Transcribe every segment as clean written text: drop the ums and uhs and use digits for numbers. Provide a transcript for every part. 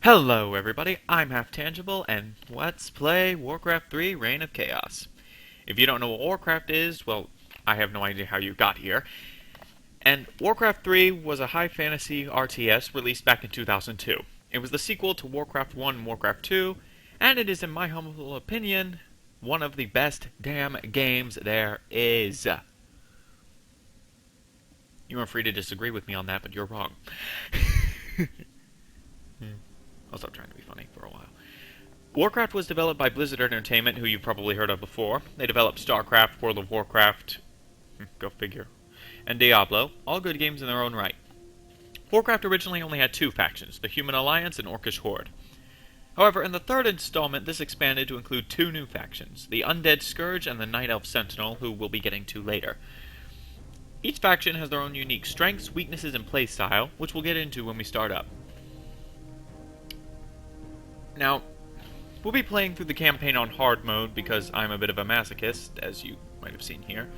Hello everybody, I'm Half Tangible, and let's play Warcraft 3 Reign of Chaos. If you don't know what Warcraft is, well, I have no idea how you got here. And Warcraft 3 was a high fantasy RTS released back in 2002. It was the sequel to Warcraft 1 and Warcraft 2, and it is, in my humble opinion, one of the best damn games there is. You are free to disagree with me on that, but you're wrong. I'll stop trying to be funny for a while. Warcraft was developed by Blizzard Entertainment, who you've probably heard of before. They developed StarCraft, World of Warcraft, go figure, and Diablo, all good games in their own right. Warcraft originally only had two factions, the Human Alliance and Orcish Horde. However, in the third installment, this expanded to include two new factions, the Undead Scourge and the Night Elf Sentinel, who we'll be getting to later. Each faction has their own unique strengths, weaknesses, and playstyle, which we'll get into when we start up. Now, we'll be playing through the campaign on hard mode because I'm a bit of a masochist, as you might have seen here.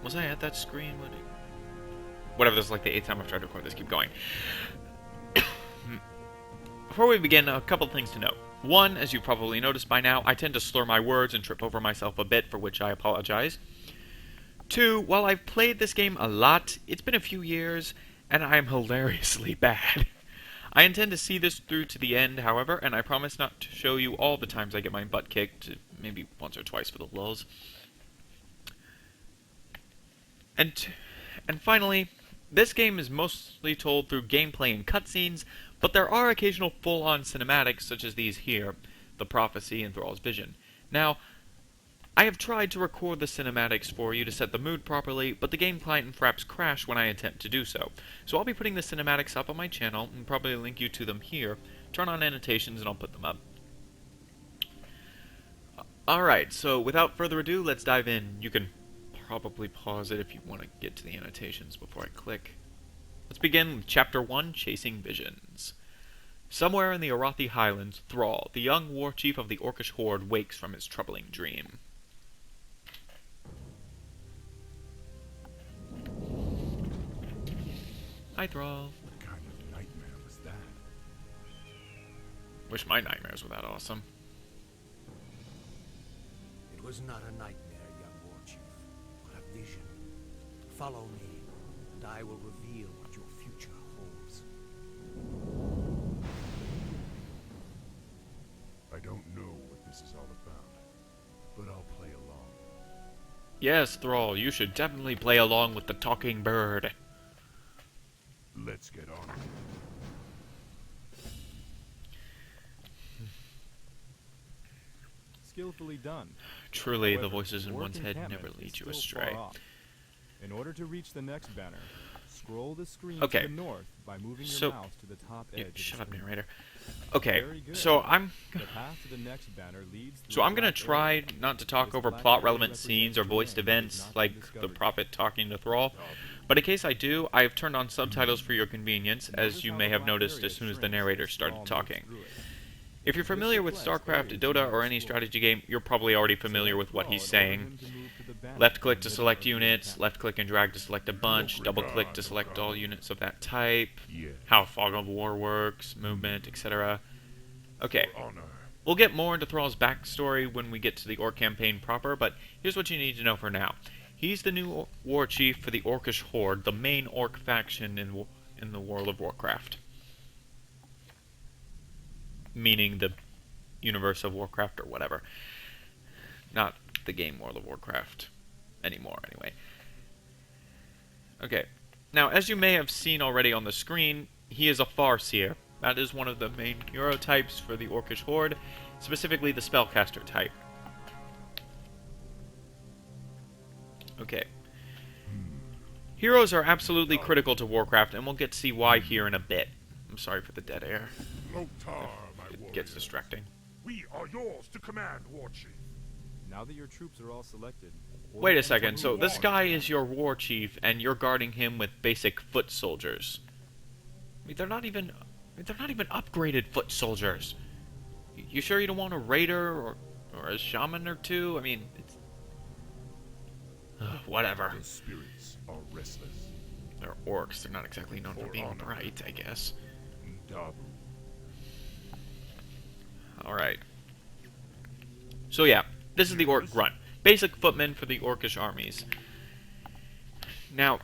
Was I at that screen? Whatever, this is like the 8th time I've tried to record this, keep going. Before we begin, a couple things to note. One, as you've probably noticed by now, I tend to slur my words and trip over myself a bit, for which I apologize. Two, while I've played this game a lot, it's been a few years, and I am hilariously bad. I intend to see this through to the end, however, and I promise not to show you all the times I get my butt kicked, maybe once or twice for the lulz. And finally, this game is mostly told through gameplay and cutscenes, but there are occasional full-on cinematics such as these here, the Prophecy and Thrall's Vision. Now, I have tried to record the cinematics for you to set the mood properly, but the game client and fraps crash when I attempt to do so. So I'll be putting the cinematics up on my channel, and probably link you to them here. Turn on annotations and I'll put them up. Alright, so without further ado, let's dive in. You can probably pause it if you want to get to the annotations before I click. Let's begin with Chapter 1, Chasing Visions. Somewhere in the Arathi Highlands, Thrall, the young war chief of the Orcish Horde, wakes from his troubling dream. Hi, Thrall. What kind of nightmare was that? Wish my nightmares were that awesome. It was not a nightmare, young war chief, but a vision. Follow me, and I will reveal what your future holds. I don't know what this is all about, but I'll play along. Yes, Thrall, you should definitely play along with the talking bird. Let's get on it. Skillfully done. Truly, However, the voices in Orc one's head encampment never is lead you still astray. far off. In order to reach the next banner, scroll the screen Okay. to the north by moving So- your mouse to the top edge. Yeah, of the shut up, screen. narrator. Okay, Very good. so I'm The path to the next banner leads through so I'm the gonna black try area. not to talk This over black plot area relevant represents scenes or the voiced land that has events not been like the discovered prophet talking to Thrall. But in case I do, I have turned on subtitles for your convenience, yet. as Notice you how may the have black noticed area as soon as the shrinks narrator as started Thrall moves talking. through it. If you're familiar with StarCraft, Dota, or any strategy game, you're probably already familiar with what he's saying. Left click to select units, left click and drag to select a bunch, double click to select all units of that type, Yeah. how Fog of War works, movement, etc. Okay, Honor. we'll get more into Thrall's backstory when we get to the Orc campaign proper, but here's what you need to know for now. He's the new war chief for the Orcish Horde, the main Orc faction in the World of Warcraft. Meaning the universe of Warcraft or whatever. Not the game World of Warcraft anymore, anyway. Okay. Now, as you may have seen already on the screen, he is a Farseer. That is one of the main hero types for the Orcish Horde, specifically the Spellcaster type. Okay. Heroes are absolutely critical to Warcraft, and we'll get to see why here in a bit. I'm sorry for the dead air. Loktar, my It warrior. gets distracting. We are yours to command, war chief. Now that your troops are all selected. Wait a order them second, to so move this on. guy is your war chief, and you're guarding him with basic foot soldiers. I mean, they're not even upgraded foot soldiers. You sure you don't want a raider or a shaman or two? I mean, it's... whatever. The spirits are restless. They're orcs. They're not exactly known for being bright, I guess. Dabu. Alright. So yeah, this is the orc grunt. Basic footmen for the orcish armies. Now,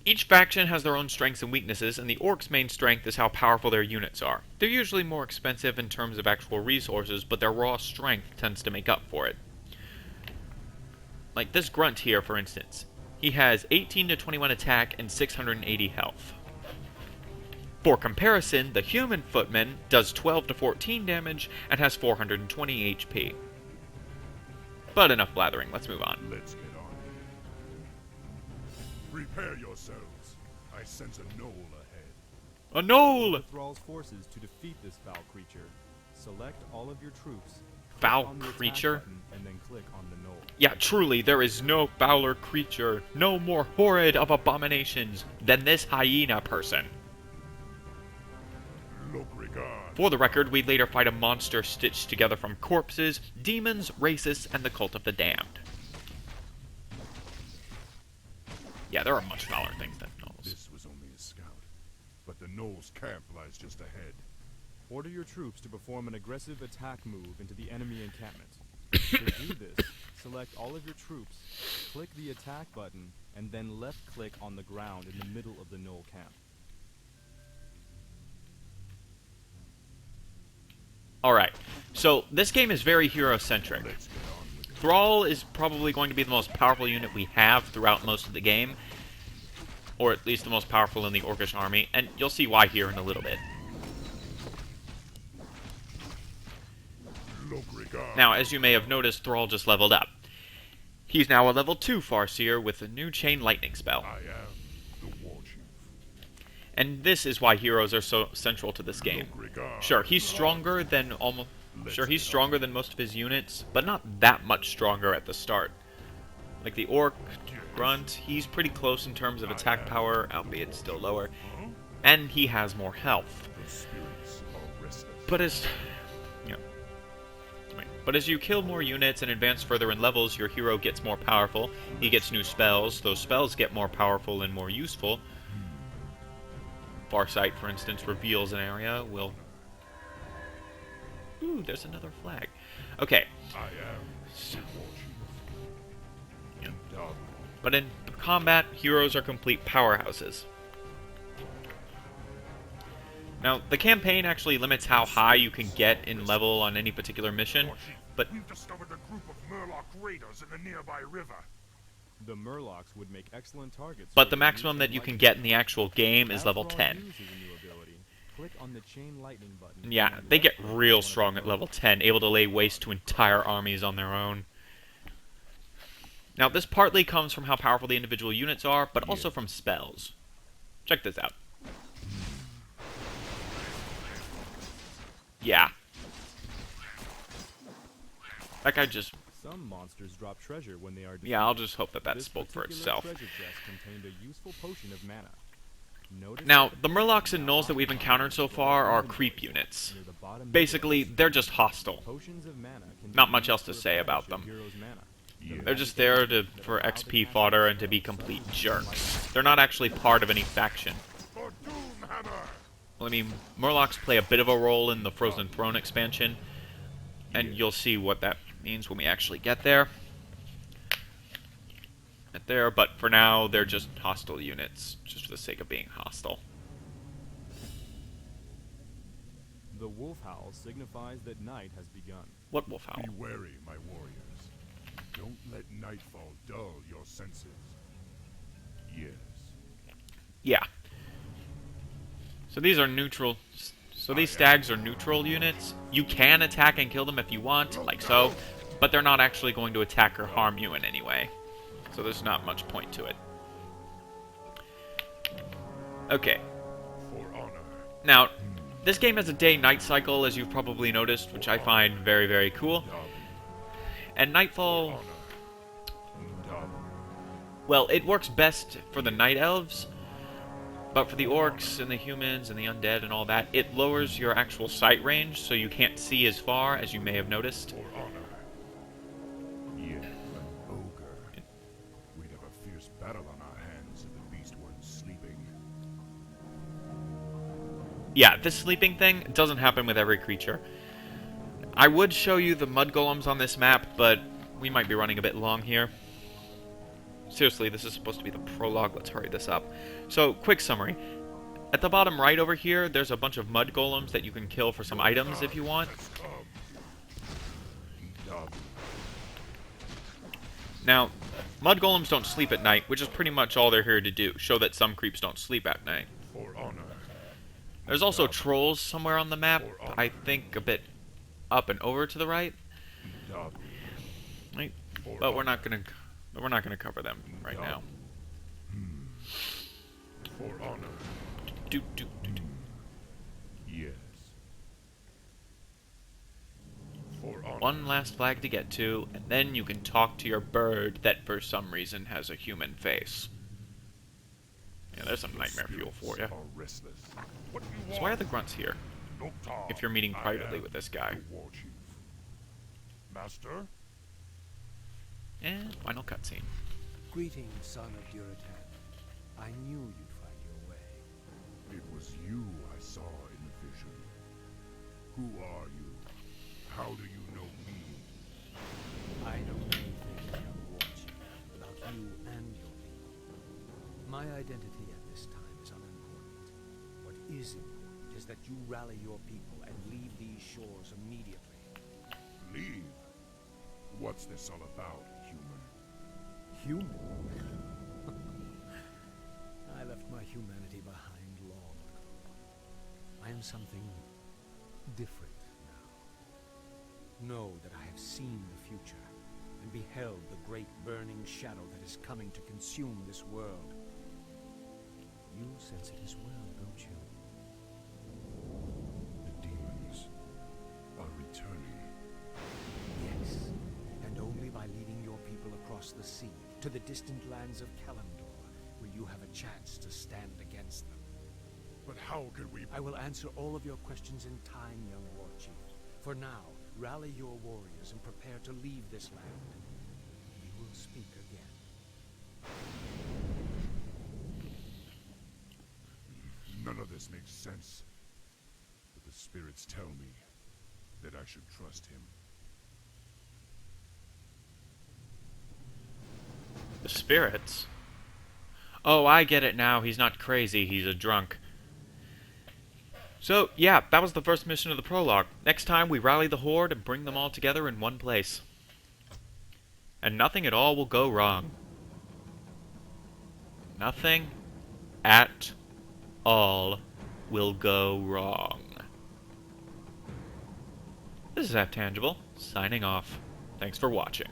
each faction has their own strengths and weaknesses, and the orcs' main strength is how powerful their units are. They're usually more expensive in terms of actual resources, but their raw strength tends to make up for it. Like this grunt here, for instance. He has 18 to 21 attack and 680 health. For comparison, the human footman does 12 to 14 damage and has 420 HP. But enough blathering, let's move on. Let's get on. Prepare yourselves. I sense a knoll ahead. A knoll! Thrall's forces to defeat this foul creature. Select all of your troops. Foul click on the attack creature? button, and then click on the knoll. Yeah, truly, there is no fouler creature, no more horrid of abominations than this hyena person. For the record, we later fight a monster stitched together from corpses, demons, racists, and the cult of the damned. Yeah, there are much fouler things than gnolls. This was only a scout, but the knoll's camp lies just ahead. Order your troops to perform an aggressive attack move into the enemy encampment. To do this, select all of your troops, click the attack button, and then left-click on the ground in the middle of the gnoll camp. Alright, so this game is very hero-centric. Thrall is probably going to be the most powerful unit we have throughout most of the game, or at least the most powerful in the Orcish army, and you'll see why here in a little bit. Now, as you may have noticed, Thrall just leveled up. He's now a level 2 Farseer with a new Chain Lightning spell. I am the war chief. And this is why heroes are so central to this game. Sure, he's stronger than most of his units, but not that much stronger at the start. Like the Orc, Grunt, he's pretty close in terms of attack power, albeit still lower, and he has more health. But as you kill more units and advance further in levels, your hero gets more powerful. He gets new spells. Those spells get more powerful and more useful. Farsight, for instance, reveals an area. Ooh, there's another flag. Okay. But in combat, heroes are complete powerhouses. Now, the campaign actually limits how high you can get in level on any particular mission, but We've discovered a group of Murloc raiders in the nearby river. The Murlocs would make excellent targets. the maximum that you can get in the actual game is level 10. Click on the Chain Lightning button. Yeah, they get real strong at level 10, able to lay waste to entire armies on their own. Now, this partly comes from how powerful the individual units are, but also from spells. Check this out. Yeah. That guy just... Some monsters drop treasure when they are defeated. Yeah, I'll just hope that This spoke for particular itself. treasure chest contained a useful potion of mana. Notice Now, that the Murlocs and Gnolls that we've encountered so far are creep units. near the bottom Basically, middle, they're just hostile. potions of mana can Not be much used else to say replenish about your them. hero's mana. They're just there for XP fodder and to be complete jerks. They're not actually part of any faction. For Doomhammer! Well, I mean, Murlocs play a bit of a role in the Frozen Throne expansion, and you'll see what that means when we actually get there. But for now, they're just hostile units, just for the sake of being hostile. The wolf howl signifies that night has begun. What wolf howl? Be wary, my warriors. Don't let nightfall dull your senses. Yes. Yeah. So these are neutral. So these stags are neutral units. You can attack and kill them if you want, like so, but they're not actually going to attack or harm you in any way. So there's not much point to it. Okay. For honor. Now, this game has a day-night cycle, as you've probably noticed, which I find very, very cool. And Nightfall, well, it works best for the Night Elves, but for the Orcs and the Humans and the Undead and all that, it lowers your actual sight range, so you can't see as far, as you may have noticed. For honor. Yes, an ogre. We'd have a fierce battle on our hands if the beast yeah, this sleeping thing doesn't happen with every creature. I would show you the mud golems on this map, but we might be running a bit long here. Seriously, this is supposed to be the prologue. Let's hurry this up. So, quick summary. At the bottom right over here, there's a bunch of mud golems that you can kill for some items if you want. Now, mud golems don't sleep at night, which is pretty much all they're here to do, show that some creeps don't sleep at night. For honor. There's also trolls somewhere on the map, I think a bit up and over to the right. Right. But we're not gonna cover them right now. For honor. Do, do, do, do. Yes. For honor. One last flag to get to, and then you can talk to your bird that for some reason has a human face. Yeah, there's some nightmare fuel for you. Are restless. What do you So why are the grunts here? want? If you're meeting privately with this guy. The war chief. Master? And final cutscene. Greetings, son of Duratan. I knew you'd find your way. It was you I saw in the vision. Who are you? How do you know me? I know many things, young war chief, about you and your people. My identity at this time is unimportant. What is important is that you rally your people and leave these shores immediately. Leave? What's this all about, human? Human? I left my humanity behind long ago. I am something different now. Know that I have seen the future and beheld the great burning shadow that is coming to consume this world. You sense it as well, don't you? The demons are returning. Yes, and only by leading your people across the sea to the distant lands of Kalimdor will you have a chance to stand against them. But how can we... I will answer all of your questions in time, young war chief. For now, rally your warriors and prepare to leave this land. We will speak again. None of this makes sense. But the spirits tell me that I should trust him. The spirits? Oh, I get it now. He's not crazy. He's a drunk. So, yeah, that was the first mission of the prologue. Next time, we rally the Horde and bring them all together in one place. And nothing at all will go wrong. Nothing at all will go wrong. This is Tangible, signing off. Thanks for watching.